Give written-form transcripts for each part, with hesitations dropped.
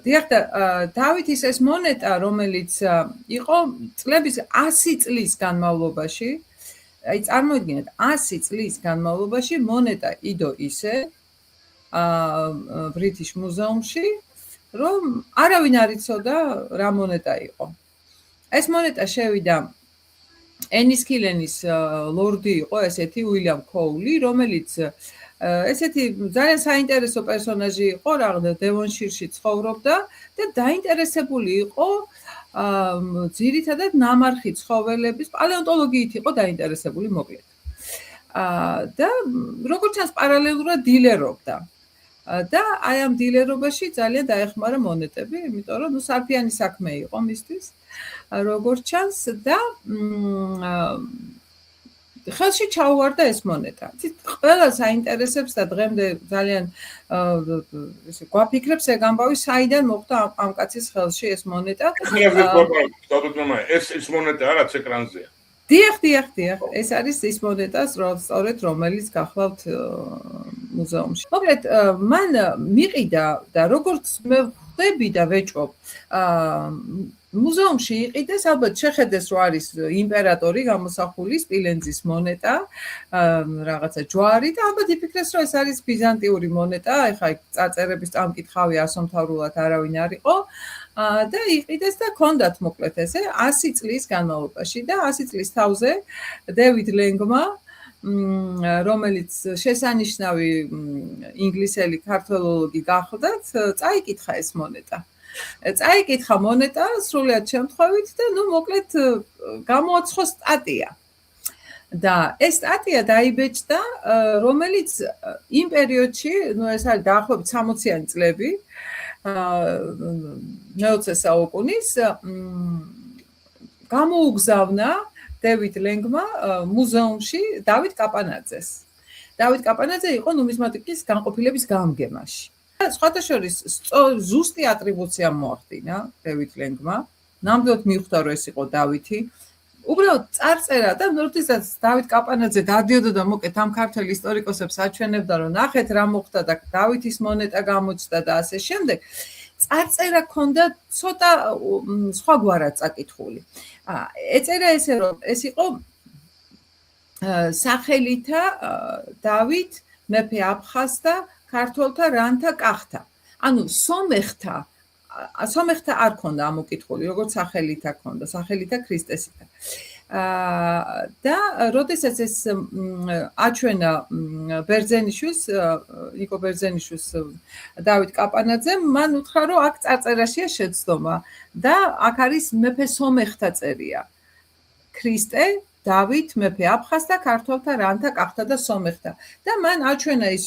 დიახ და დავითის ეს მონეტა, რომელიც იყო წლების 100 წლის განმავლობაში, აი წარმოიდგინეთ 100 წლის განმავლობაში მონეტა იდო ისე ბრიტიშ მუზეუმში, რომ არავინ არ იცოდა რა მონეტა იყო. ეს მონეტა შევიდა ენისქილენის ლორდი იყო ესეთი უილიამ კოული, რომელიც ესეთი ძალიან საინტერესო პერსონაჟი იყო, რაღაცა დევონშირში ცხოვრობდა და დაინტერესებული იყო ძირითადად ნამარხი ცხოველების პალეონტოლოგიით იყო დაინტერესებული მოკლედ. და როგორც ჩანს პარალელურად დილერობდა. და აი ამ დილერობაში ძალიან დაეხმარა მონეტები, იმიტომ რომ სარფიანი საქმე იყო მისთვის, როგორც ჩანს და ხელში ჩაუვარდა ეს მონეტა. ყველას აინტერესებს და დღემდე ძალიან ესე გვაფიქრებს ეგ ამბავი, საიდან მოხვდა ამ კაცის ხელში ეს მონეტა. ეს მონეტა რაც ეკრანზეა. დიახ. ეს არის ის მონეტა, სწორედ რომელიც გახლავთ მუზეუმში. მოკლედ, მან მიყიდა და როგორც მე ხვდები და ვეჭვობ, მუზეუმში იყიდეს, ალბათ შეხედეს, რომ არის იმპერატორი გამოსახული, სპილენძის მონეტა, რაღაცა ჯვარი და ალბათ იფიქრეს, რომ ეს არის ბიზანტიური მონეტა, ეხლა წარწერების წამკითხავი ასომთავრულად არავინ არ იყო და იყიდეს და ჰქონდათ მოკლედ ესე 100 წლის განმავლობაში და 100 წლის თავზე დევიდ ლენგმა, რომელიც შესანიშნავი ინგლისელი ქართველოლოგი გახლდათ, წაიკითხა ეს მონეტა. წაიკითხა მონეტა სრულად შემთხვევით და ნუ მოკლედ გამოაცხო სტატია. და ეს სტატია დაიბეჭდა, რომელიც იმ პერიოდში, ნუ ეს არის დაახლოებით 60-იანი წლები, მე-20 საუკუნის გამოუგზავნა დევიდ ლენგმა მუზეუმში დავით კაპანაძეს. დავით კაპანაძე იყო ნუმიზმატიკის განყოფილების გამგემაში. სხვათა შორის ზუსტი ატრიბუცია მოახდინა დევიდ ლენგმა. ნამდვილად მიხვდა, რომ ეს იყო დავითი. უბრალოდ წარწერა და როდესაც დავით კაპანაძე დადიოდა და მოკეთ ამ ქართველ ისტორიკოსებს აჩვენებდა, რომ ნახეთ რა მოხდა და დავითის მონეტა გამოჩნდა და ასე შემდეგ. წარწერა ქონდა ცოტა სხვაგვარად წაკითხული. ეწერა ესე, რომ ეს იყო სახელითა დავით მეფე აფხაზთა ქართველთა რანთა კახთა. ანუ სომეხთა არ ქონდა ამოკითხული, როგორც სახელითა ქონდა, სახელითა ქრისტესითა. და როდესაც ეს აჩვენა ბერძენიშვილს, ნიკო ბერძენიშვილს დავით კაპანაძემ, მან უთხრა, რომ აქ წარწერაშია შეცდომა და აქ არის მეფე სომეხთა წერია. ქრისტე დავით მეფე აფხაზთა ქართველთა რანთა კახთა და სომეხთა და მან აჩვენა ის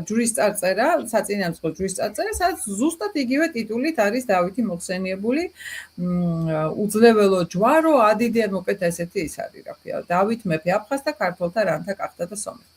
ჯვრის წარწერა, საწინააღმდეგო ჯვრის წარწერა, სადაც ზუსტად იგივე ტიტულით არის დავითი მოხსენიებული, უძლეველო ჯვარო, ადიდე, მოკეთ ესეთი ის არის, რა ქვია, დავით მეფე აფხაზთა ქართველთა რანთა კახთა და სომეხთა.